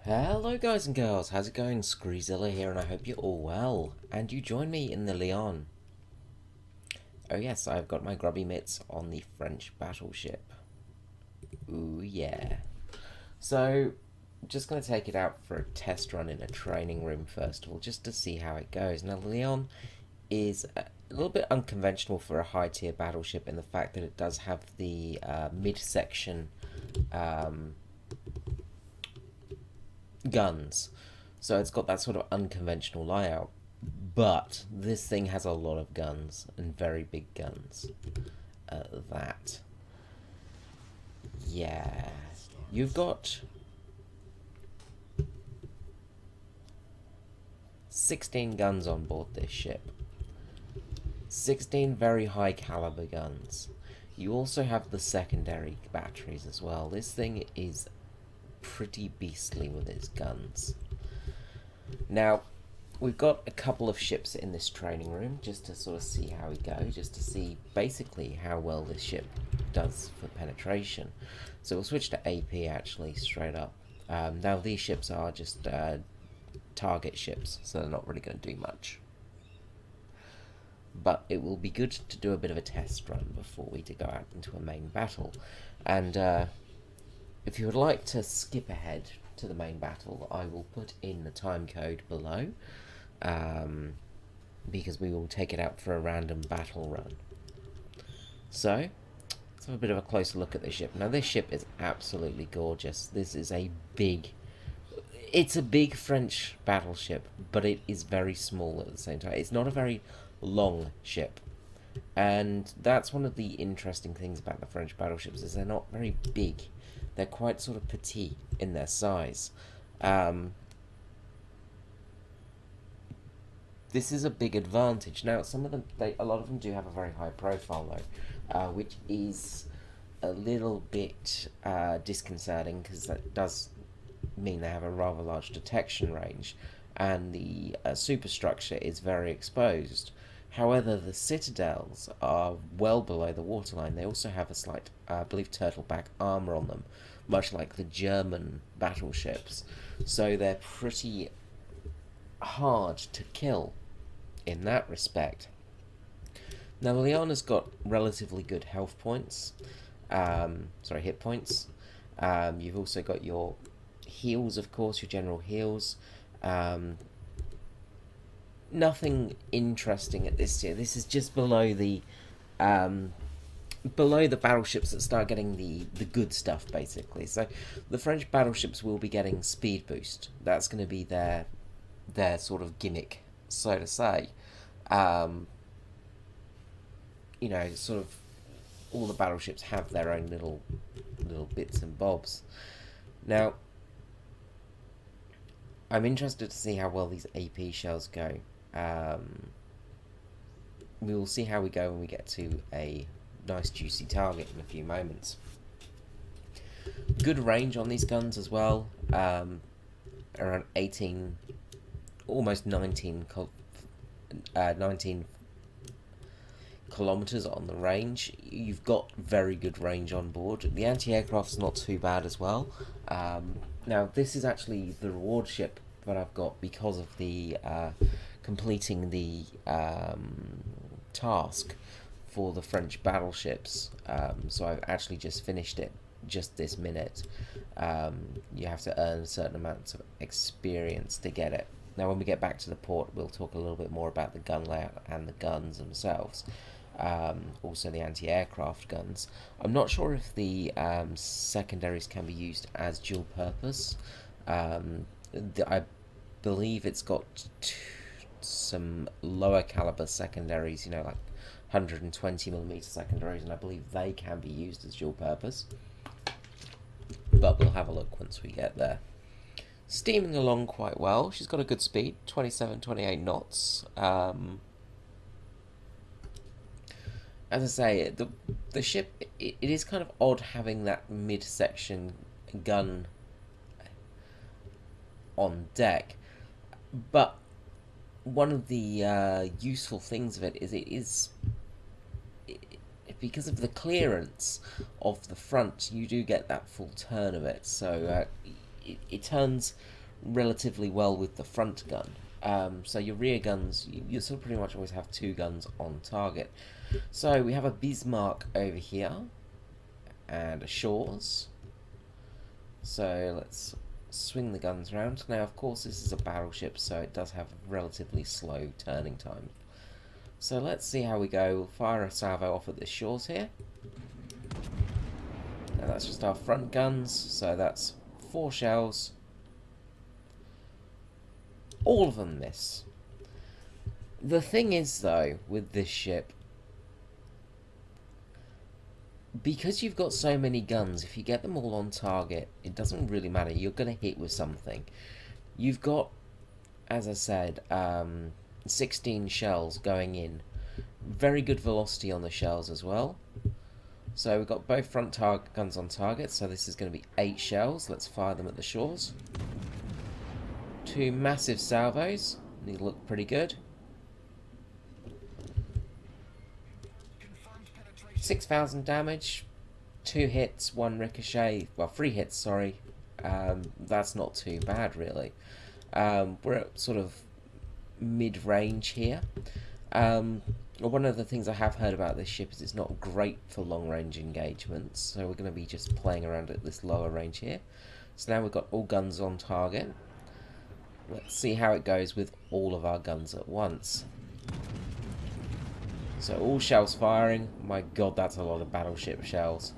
Hello guys and girls, how's it going? Screezilla here and I hope you're all well. And you join me in the Lyon. Oh yes, I've got my grubby mitts on the French battleship. Ooh yeah. So, just going to take it out for a test run in a training room first of all, just to see how it goes. Now Lyon is a little bit unconventional for a high tier battleship in the fact that it does have the midsection guns. So it's got that sort of unconventional layout. But this thing has a lot of guns and very big guns. That. Yeah. You've got 16 guns on board this ship. 16 very high caliber guns. You also have the secondary batteries as well. This thing is pretty beastly with its guns. Now, we've got a couple of ships in this training room just to sort of see how we go, just to see basically how well this ship does for penetration. So we'll switch to AP actually straight up. Now these ships are just target ships, so they're not really going to do much. But it will be good to do a bit of a test run before we go out into a main battle. And if you would like to skip ahead to the main battle, I will put in the time code below, because we will take it out for a random battle run. So, let's have a bit of a closer look at this ship. Now, this ship is absolutely gorgeous. This is it's a big French battleship, but it is very small at the same time. It's not a very long ship. And that's one of the interesting things about the French battleships, is they're not very big. They're quite sort of petite in their size. This is a big advantage. Now, some of them, a lot of them do have a very high profile though, which is a little bit disconcerting, because that does mean they have a rather large detection range, and the superstructure is very exposed. However, the citadels are well below the waterline. They also have a slight, I believe, turtleback armour on them, much like the German battleships. So they're pretty hard to kill in that respect. Now, Lyon has got relatively good health points. Hit points. You've also got your heals, of course, your general heals. Nothing interesting at this tier. This is just below the battleships that start getting the good stuff, basically. So the French battleships will be getting speed boost. That's going to be their sort of gimmick, so to say. Sort of all the battleships have their own little bits and bobs. Now, I'm interested to see how well these AP shells go. We will see how we go when we get to a nice juicy target in a few moments. Good range on these guns as well. Around 18, almost 19 kilometers on the range. You've got very good range on board. The anti-aircraft's not too bad as well. Now, this is actually the reward ship that I've got because of the completing the task for the French battleships. So I've actually just finished it just this minute. You have to earn a certain amount of experience to get it. Now, when we get back to the port, we'll talk a little bit more about the gun layout and the guns themselves. Also the anti-aircraft guns. I'm not sure if the secondaries can be used as dual purpose. I believe it's got some lower caliber secondaries, like 120mm secondaries, and I believe they can be used as dual purpose. But we'll have a look once we get there. Steaming along quite well. She's got a good speed, 27, 28 knots. As I say, the ship, it is kind of odd having that midsection gun on deck, but one of the useful things of it is because of the clearance of the front, you do get that full turn of it, so it turns relatively well with the front gun. So your rear guns, you still pretty much always have 2 guns on target. So we have a Bismarck over here, and a Shaw's. So let's swing the guns around. Now, of course, this is a battleship, so it does have relatively slow turning time. So let's see how we go. We'll fire a salvo off at the Shaw's here. Now that's just our front guns, so that's 4 shells. All of them miss. The thing is, though, with this ship, because you've got so many guns, if you get them all on target, it doesn't really matter. You're going to hit with something. You've got, as I said, 16 shells going in. Very good velocity on the shells as well. So we've got both front guns on target, so this is going to be 8 shells. Let's fire them at the Shaw's. 2 massive salvos. These look pretty good. 6,000 damage. 2 hits, 1 ricochet. Well, 3 hits, sorry. That's not too bad, really. We're at sort of mid-range here. One of the things I have heard about this ship is it's not great for long-range engagements, so we're going to be just playing around at this lower range here. So now we've got all guns on target. Let's see how it goes with all of our guns at once. So all shells firing. My god, that's a lot of battleship shells.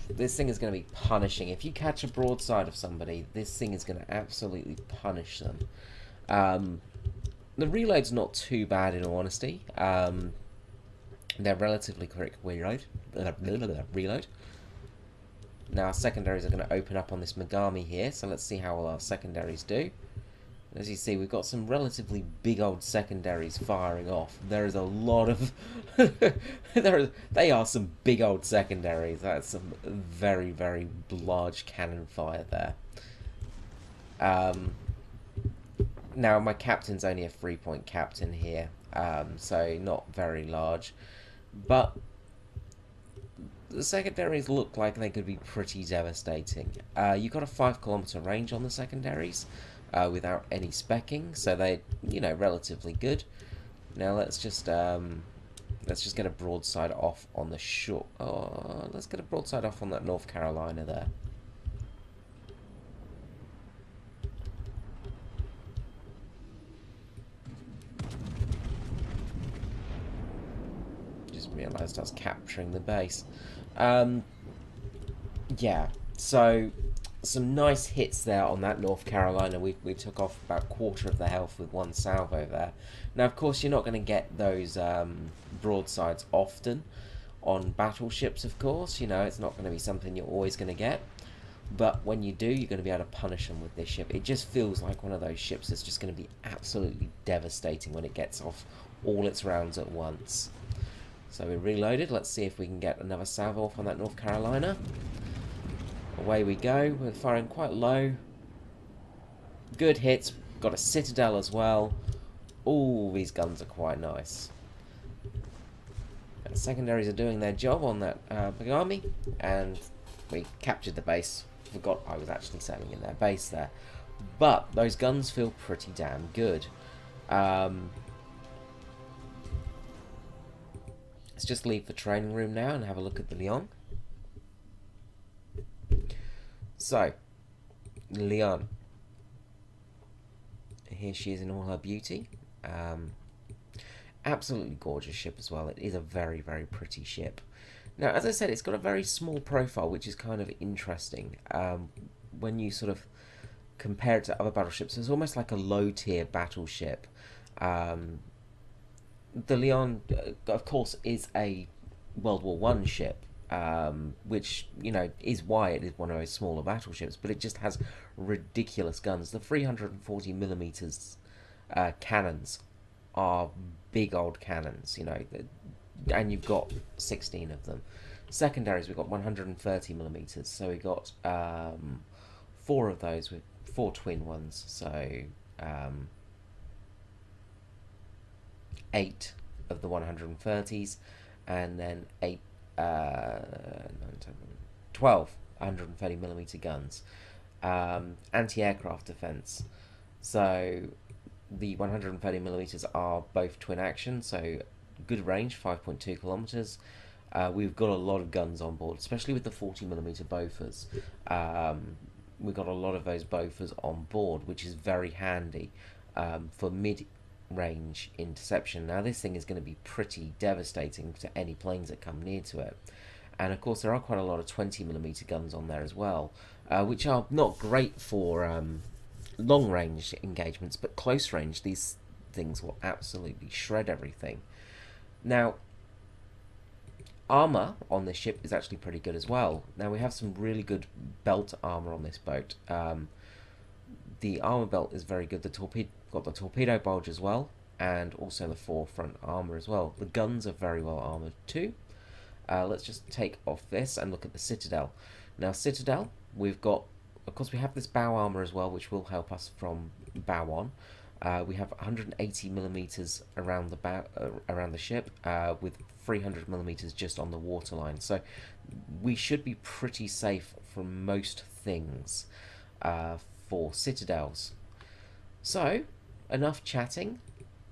This thing is going to be punishing. If you catch a broadside of somebody, this thing is going to absolutely punish them. The reload's not too bad, in all honesty. They're relatively quick reload. Now our secondaries are going to open up on this Megami here, so let's see how well our secondaries do. As you see, we've got some relatively big old secondaries firing off. There is a lot of... they are some big old secondaries. That's some very, very large cannon fire there. Now, my captain's only a 3-point captain here, so not very large. But the secondaries look like they could be pretty devastating. You've got a 5-kilometer range on the secondaries without any specking, so they're, you know, relatively good. Now let's just get a broadside off on the shore. Oh, let's get a broadside off on that North Carolina there. Realised I was capturing the base. Yeah, so some nice hits there on that North Carolina. We took off about a quarter of the health with 1 salvo there. Now, of course, you're not going to get those broadsides often on battleships, of course. You know, it's not going to be something you're always going to get. But when you do, you're going to be able to punish them with this ship. It just feels like one of those ships that's just going to be absolutely devastating when it gets off all its rounds at once. So we reloaded. Let's see if we can get another salvo off on that North Carolina. Away we go. We're firing quite low. Good hits. Got a Citadel as well. All these guns are quite nice. And secondaries are doing their job on that Megami. And we captured the base. Forgot I was actually sailing in their base there. But those guns feel pretty damn good. Let's just leave the training room now and have a look at the Lyon. So, Lyon. Here she is in all her beauty. Absolutely gorgeous ship as well. It is a very, very pretty ship. Now, as I said, it's got a very small profile, which is kind of interesting. When you sort of compare it to other battleships, it's almost like a low-tier battleship. The Lyon, of course, is a World War I ship, which, you know, is why it is one of those smaller battleships, but it just has ridiculous guns. The 340mm cannons are big old cannons, you know, and you've got 16 of them. Secondaries, we've got 130mm, so we've got 4 of those with 4 twin ones, so 8 of the 130s, and then 12 130mm guns. anti-aircraft defense. So the 130 millimeters are both twin action, so good range, 5.2 kilometers. We've got a lot of guns on board, especially with the 40 millimeter Bofors. We've got a lot of those Bofors on board, which is very handy for mid-range interception. Now, this thing is going to be pretty devastating to any planes that come near to it. And of course, there are quite a lot of 20 millimeter guns on there as well, which are not great for long range engagements, but close range, these things will absolutely shred everything. Now, armor on this ship is actually pretty good as well. Now, we have some really good belt armor on this boat. The armor belt is very good. Got the torpedo bulge as well, and also the forefront armor as well. The guns are very well armored too. Let's just take off this and look at the Citadel. Now, Citadel, we've got, of course, we have this bow armor as well, which will help us from bow on. We have 180 millimeters around the bow, around the ship, with 300 millimeters just on the waterline. So we should be pretty safe from most things for Citadels. So, enough chatting.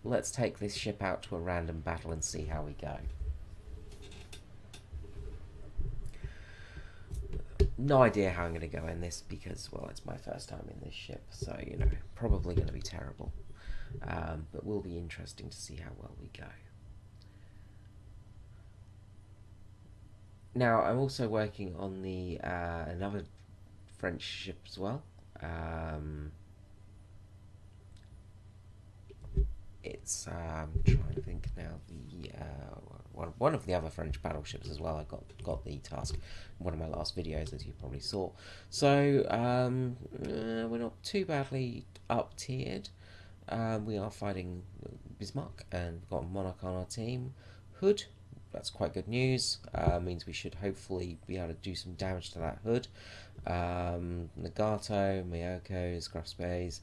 Let's take this ship out to a random battle and see how we go. No idea how I'm going to go in this because, well, it's my first time in this ship, so, you know, probably going to be terrible. But will be interesting to see how well we go. Now, I'm also working on the another French ship as well. It's I'm trying to think now. The one of the other French battleships as well. I got the task in one of my last videos, as you probably saw. So we're not too badly up tiered. We are fighting Bismarck, and we've got Monarch on our team. Hood, that's quite good news. Means we should hopefully be able to do some damage to that hood. Nagato, Miyoko, Graf Bays,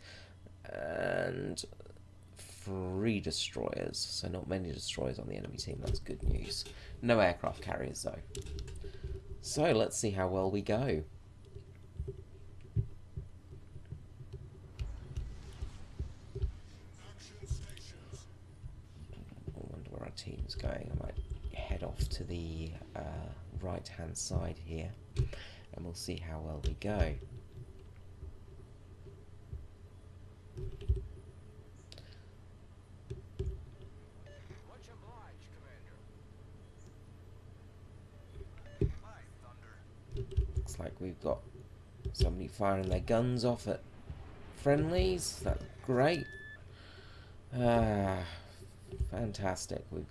and 3 destroyers, so not many destroyers on the enemy team. That's good news. No aircraft carriers though. So let's see how well we go. I wonder where our team's going. I might head off to the right hand side here and we'll see how well we go. Looks like we've got somebody firing their guns off at friendlies. That's great. Fantastic. We've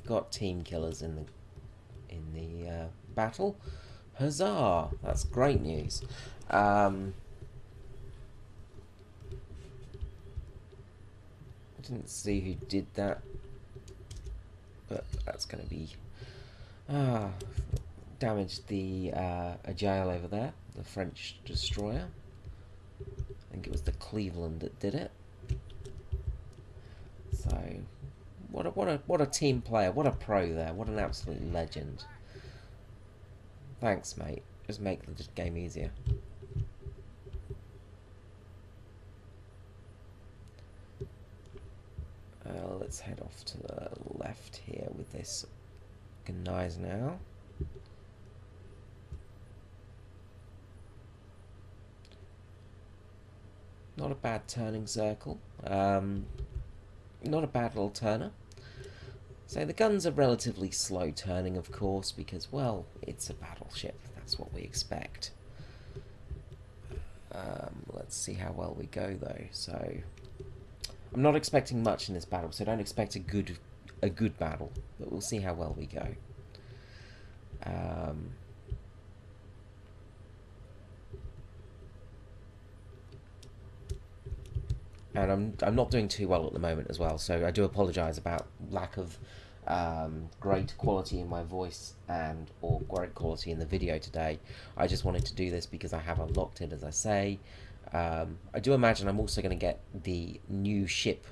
got team killers in the battle. Huzzah! That's great news. I didn't see who did that, but that's going to be damaged the a jail over there, the French destroyer. I think it was the Cleveland that did it. So what a team player, what a pro there, what an absolute legend. Thanks, mate. Just make the game easier. Let's head off to the left here with this Gneiss now. Not a bad turning circle. Not a bad little turner. So the guns are relatively slow turning, of course, because, well, it's a battleship. That's what we expect. Let's see how well we go, though. So I'm not expecting much in this battle, so don't expect a good battle, but we'll see how well we go. And I'm not doing too well at the moment as well, so I do apologise about lack of great quality in my voice or great quality in the video today. I just wanted to do this because I have unlocked it, as I say. I do imagine I'm also going to get the new ship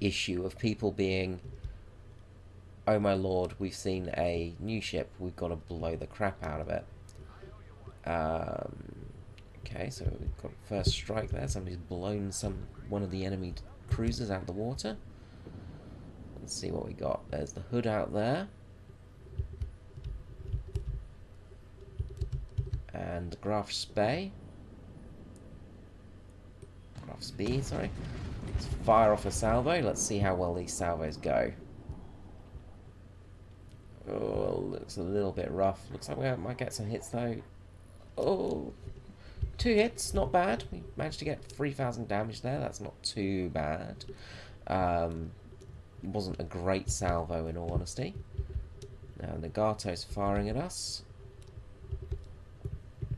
issue of people being, oh my lord, we've seen a new ship, we've got to blow the crap out of it. Okay, so we've got first strike there. Somebody's blown one of the enemy cruisers out of the water. Let's see what we got. There's the hood out there. And the Graf's Bay. Graf's B, sorry. Let's fire off a salvo. Let's see how well these salvos go. Oh, looks a little bit rough. Looks like we might get some hits though. Oh, 2 hits, not bad. We managed to get 3,000 damage there. That's not too bad. It wasn't a great salvo in all honesty. Now Nagato's firing at us.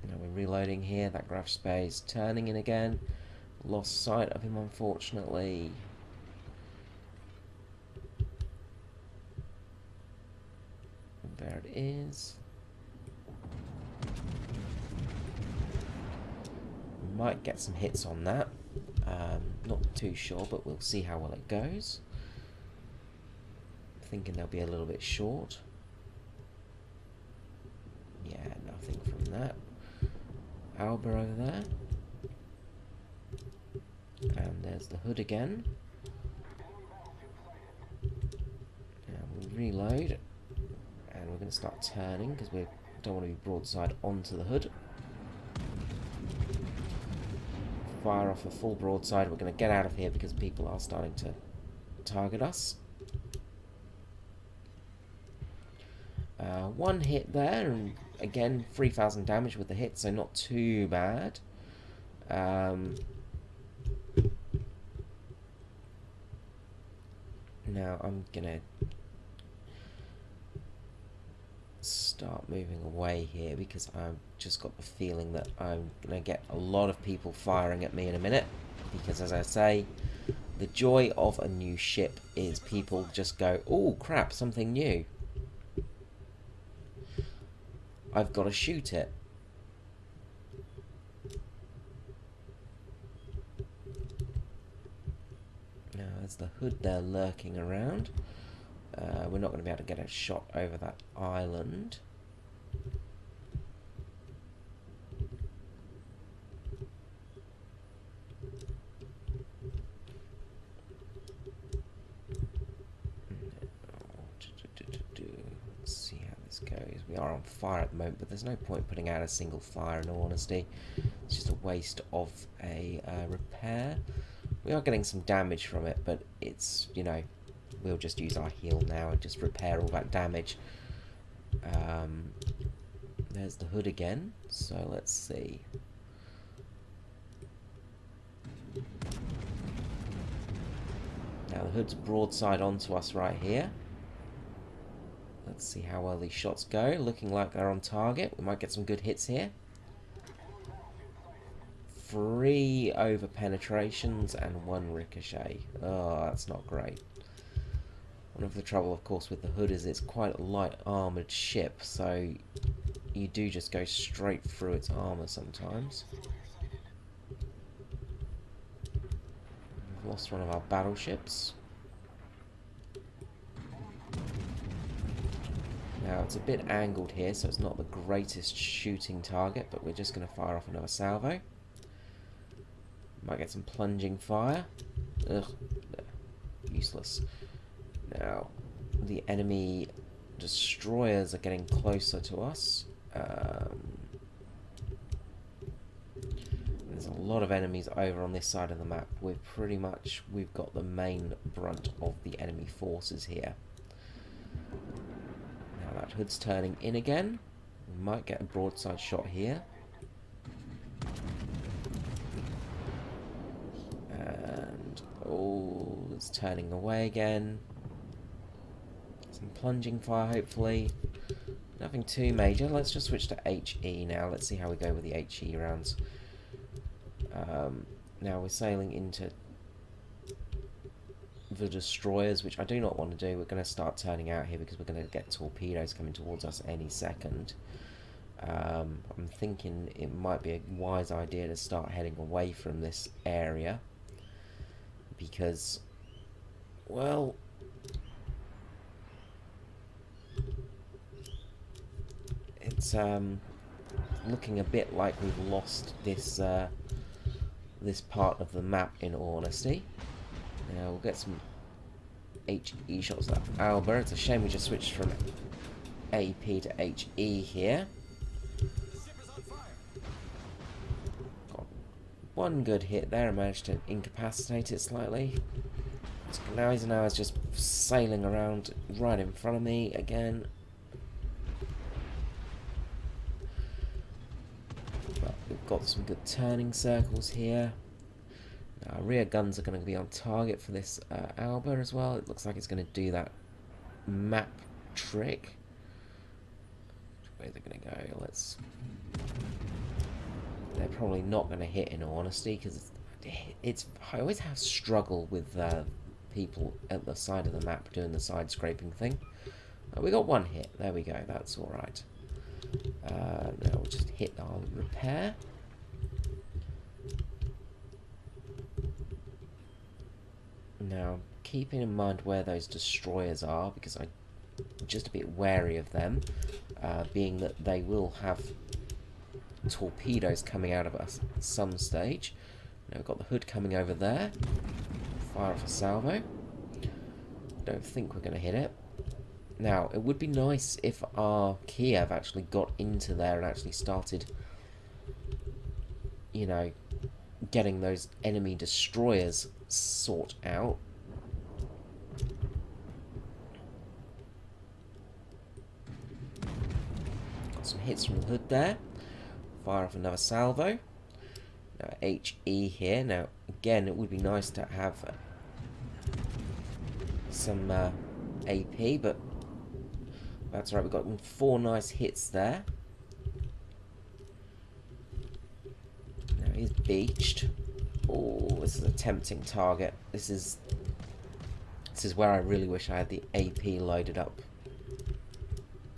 Now we're reloading here. That Graf Spay's turning in again. Lost sight of him unfortunately. There it is. Might get some hits on that. Not too sure, but we'll see how well it goes. Thinking they'll be a little bit short. Yeah, nothing from that. Alba over there. And there's the hood again. Now we reload. And we're going to start turning because we don't want to be broadside onto the hood. Fire off a full broadside. We're going to get out of here because people are starting to target us. 1 hit there, and again 3,000 damage with the hit, so not too bad. Now I'm gonna start moving away here because I've just got the feeling that I'm gonna get a lot of people firing at me in a minute, because as I say, the joy of a new ship is people just go, oh crap, something new, I've got to shoot it. Now there's the hood there lurking around. We're not going to be able to get a shot over that island. Let's see how this goes. We are on fire at the moment, but there's no point putting out a single fire in all honesty. It's just a waste of a repair. We are getting some damage from it, but it's, you know, we'll just use our heal now and just repair all that damage. There's the hood again, so let's see. Now the hood's broadside onto us right here. Let's see how well these shots go. Looking like they're on target. We might get some good hits here. 3 over penetrations and 1 ricochet. Oh, that's not great. One of the trouble, of course, with the hood is it's quite a light armoured ship, so you do just go straight through its armour sometimes. We've lost one of our battleships. Now it's a bit angled here, so it's not the greatest shooting target, but we're just going to fire off another salvo. Might get some plunging fire. Ugh, useless. Now, the enemy destroyers are getting closer to us. There's a lot of enemies over on this side of the map. We've got the main brunt of the enemy forces here. Now that hood's turning in again. We might get a broadside shot here. And, oh, it's turning away again. Some plunging fire, hopefully. Nothing too major. Let's just switch to HE now. Let's see how we go with the HE rounds. Now we're sailing into the destroyers, which I do not want to do. We're going to start turning out here because we're going to get torpedoes coming towards us any second. I'm thinking it might be a wise idea to start heading away from this area because, well, it's looking a bit like we've lost this this part of the map, in all honesty. Now we'll get some HE shots at Alba. It's a shame we just switched from AP to HE here. Got one good hit there and managed to incapacitate it slightly. So now he's just sailing around right in front of me again. But we've got some good turning circles here. Our rear guns are going to be on target for this Alba as well. It looks like it's going to do that map trick. Which way they're going to go? Let's. They're probably not going to hit, in all honesty, because it's. I always have struggle with people at the side of the map doing the side scraping thing. We got one hit. There we go. That's all right. Now we'll just hit our repair. Now, keeping in mind where those destroyers are, because I'm just a bit wary of them, being that they will have torpedoes coming out of us at some stage. Now we've got the hood coming over there. Fire off a salvo. Don't think we're going to hit it. Now, it would be nice if our Kiev actually got into there and actually started, you know, getting those enemy destroyers sort out. Got some hits from the hood there. Fire off another salvo. Now HE here. Now again, it would be nice to have some AP, but that's right. We've got 4 nice hits there. Now he's beached. Oh, this is a tempting target. This is where I really wish I had the AP loaded up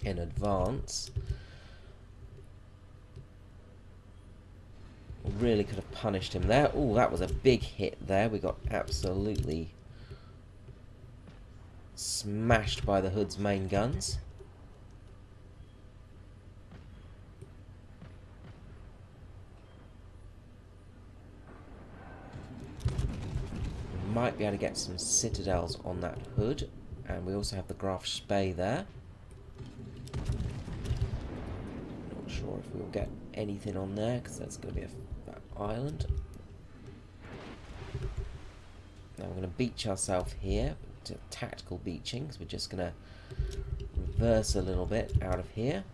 in advance. Really could have punished him there. Oh, that was a big hit there. We got absolutely smashed by the hood's main guns. Might be able to get some citadels on that hood, and we also have the Graf Spee there. Not sure if we'll get anything on there because that's going to be that island. Now we're going to beach ourselves here to tactical beaching, so we're just going to reverse a little bit out of here.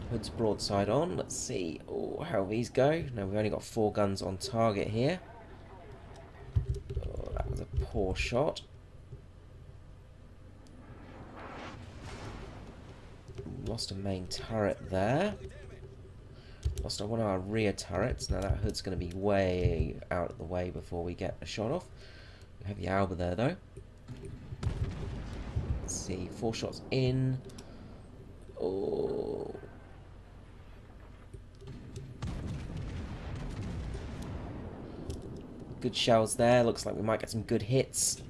Hood's broadside on. Let's see how these go. Now we've only got 4 guns on target here. Oh, that was a poor shot. Lost a main turret there. Lost one of our rear turrets. Now that hood's going to be way out of the way before we get a shot off. We have the Alba there though. Let's see, 4 shots in. Oh. Good shells there. Looks like we might get some good hits.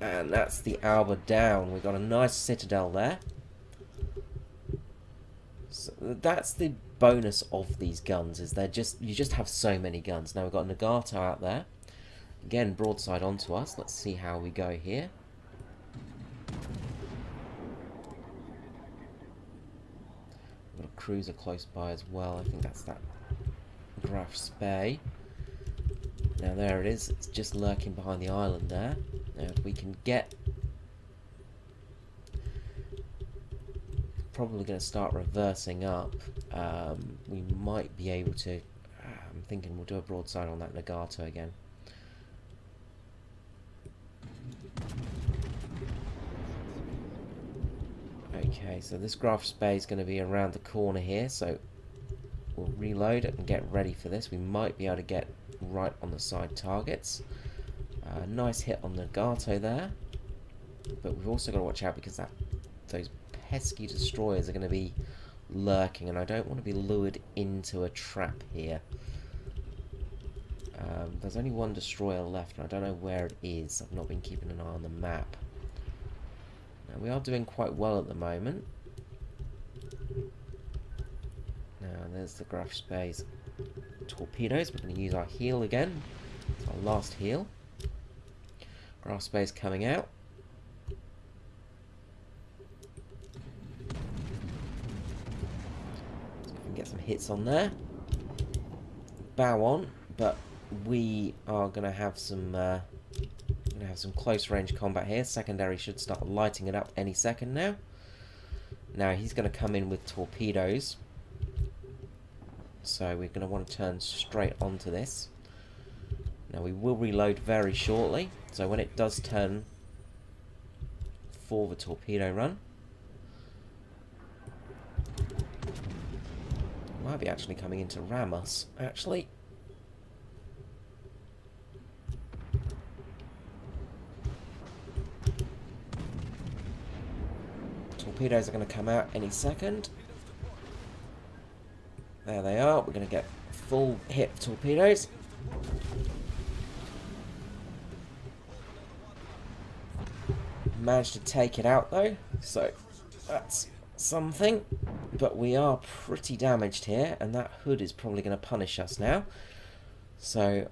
And that's the Alba down. We've got a nice citadel there. So that's the bonus of these guns, is you just have so many guns. Now we've got a Nagato out there. Again, broadside onto us. Let's see how we go here. We've got a cruiser close by as well. I think that's that Graf Spee. Now there it is, it's just lurking behind the island there. Now if we can get... Probably going to start reversing up. We might be able to... I'm thinking we'll do a broadside on that Nagato again. Okay, so this Graf Spee is going to be around the corner here, so we'll reload it and get ready for this. We might be able to get right on the side targets. Nice hit on the Nagato there, but we've also got to watch out because those pesky destroyers are going to be lurking, and I don't want to be lured into a trap here. There's only one destroyer left, and I don't know where it is. I've not been keeping an eye on the map. Now, we are doing quite well at the moment. Now, there's the Graf Spey's torpedoes. We're going to use our heal again. It's our last heal. Graf Spey's coming out. See if we can get some hits on there. Bow on, but we are going to have some close range combat here. Secondary should start lighting it up any second now. Now he's going to come in with torpedoes, so we're going to want to turn straight onto this. Now we will reload very shortly, so when it does turn for the torpedo run, it might be actually coming in to ram us, actually. Torpedoes are going to come out any second. There they are. We're going to get full hit torpedoes. Managed to take it out though, so that's something. But we are pretty damaged here, and that hood is probably going to punish us now. So,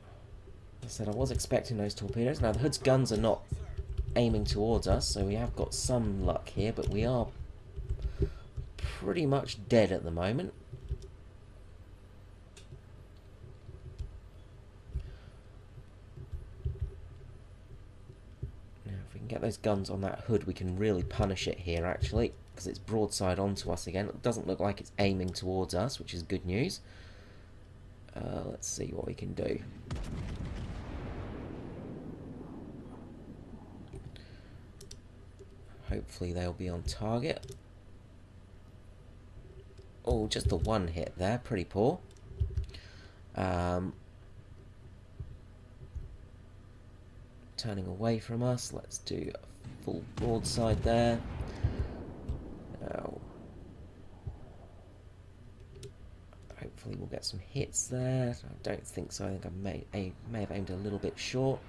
as I said, I was expecting those torpedoes. Now the hood's guns are not aiming towards us, so we have got some luck here, but we are pretty much dead at the moment. Now if we can get those guns on that hood, we can really punish it here actually, because it's broadside onto us again. It doesn't look like it's aiming towards us, which is good news. Let's see what we can do. Hopefully they'll be on target. Oh, just the one hit there. Pretty poor. Turning away from us. Let's do a full broadside there. Now, hopefully we'll get some hits there. I don't think so. I think I may have aimed a little bit short.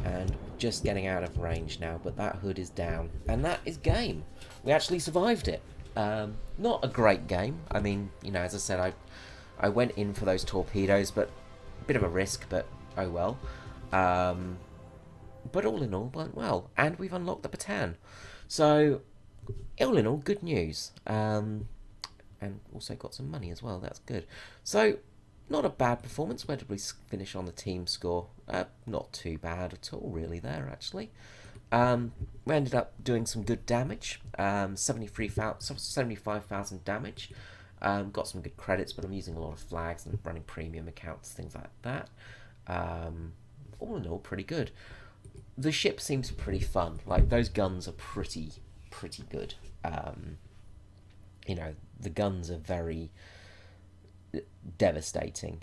And just getting out of range now, but that hood is down, and that is game. We actually survived it. Not a great game. I mean, you know, as I said, I went in for those torpedoes, but a bit of a risk, but oh well. But all in all, went well, and we've unlocked the Bataan. So, all in all, good news. And also got some money as well. That's good. So, not a bad performance. Where did we finish on the team score? Not too bad at all, really, there, actually. We ended up doing some good damage. 75,000 damage. Got some good credits, but I'm using a lot of flags and running premium accounts, things like that. All in all, pretty good. The ship seems pretty fun. Like, those guns are pretty good. You know, the guns are very devastating.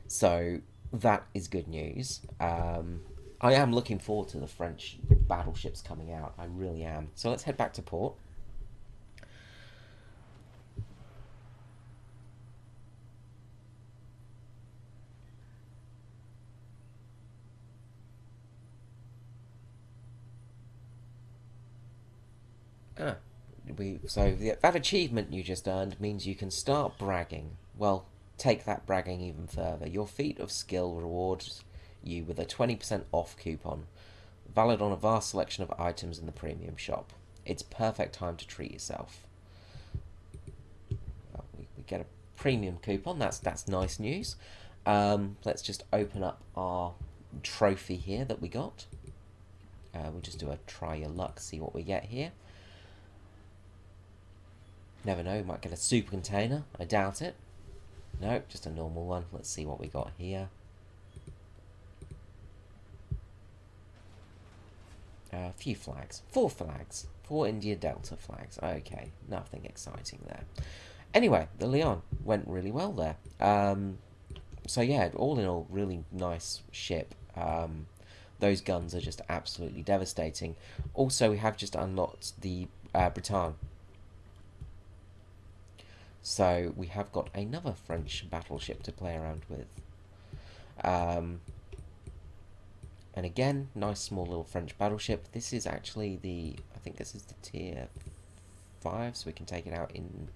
So that is good news. I am looking forward to the French battleships coming out. I really am. So let's head back to port. So that achievement you just earned means you can start bragging. Well, take that bragging even further. Your feat of skill rewards you with a 20% off coupon, valid on a vast selection of items in the premium shop. It's perfect time to treat yourself. Well, we get a premium coupon. That's nice news. Let's just open up our trophy here that we got. We'll just do a try your luck, see what we get here. Never know, we might get a super container. I doubt it. No, just a normal one. Let's see what we got here. A few flags. 4 flags. 4 India Delta flags. Okay, nothing exciting there. Anyway, the Lyon went really well there. So yeah, all in all, really nice ship. Those guns are just absolutely devastating. Also, we have just unlocked the Bataan. So we have got another French battleship to play around with. And again, nice small little French battleship. This is actually the, I think this is the tier 5, so we can take it out in...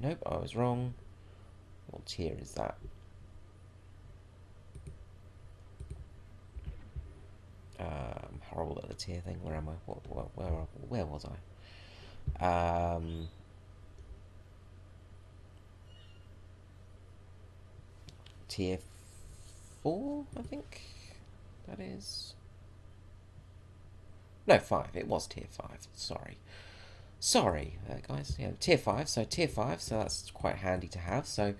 Nope, I was wrong. What tier is that? I'm horrible at the tier thing. Where am I? Where was I? Tier 4, I think that is. No, 5. It was tier 5. Sorry, guys. Yeah, tier 5. So tier 5. So that's quite handy to have. So,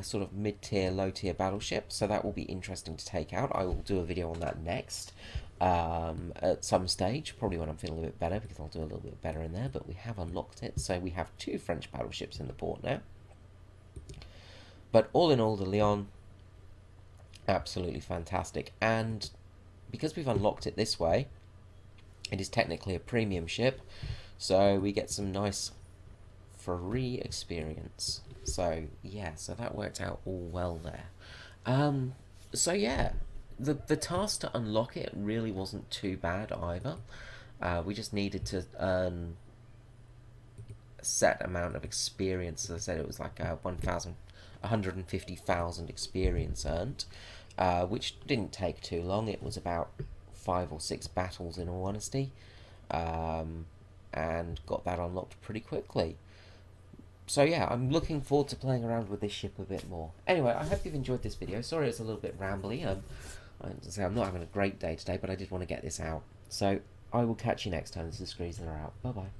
sort of mid-tier, low-tier battleship. So that will be interesting to take out. I will do a video on that next. At some stage, probably when I'm feeling a bit better, because I'll do a little bit better in there. But we have unlocked it. So we have 2 French battleships in the port now. But all in all, the Lyon, absolutely fantastic. And because we've unlocked it this way, it is technically a premium ship, so we get some nice free experience. So yeah, so that worked out all well there. So yeah, the task to unlock it really wasn't too bad either. We just needed to earn a set amount of experience. As I said, it was like 150,000 experience earned, which didn't take too long. It was about 5 or 6 battles, in all honesty, and got that unlocked pretty quickly. So yeah, I'm looking forward to playing around with this ship a bit more. Anyway, I hope you've enjoyed this video. Sorry it's a little bit rambly. I'm not having a great day today, but I did want to get this out. So I will catch you next time. This is Screezer out. Bye bye.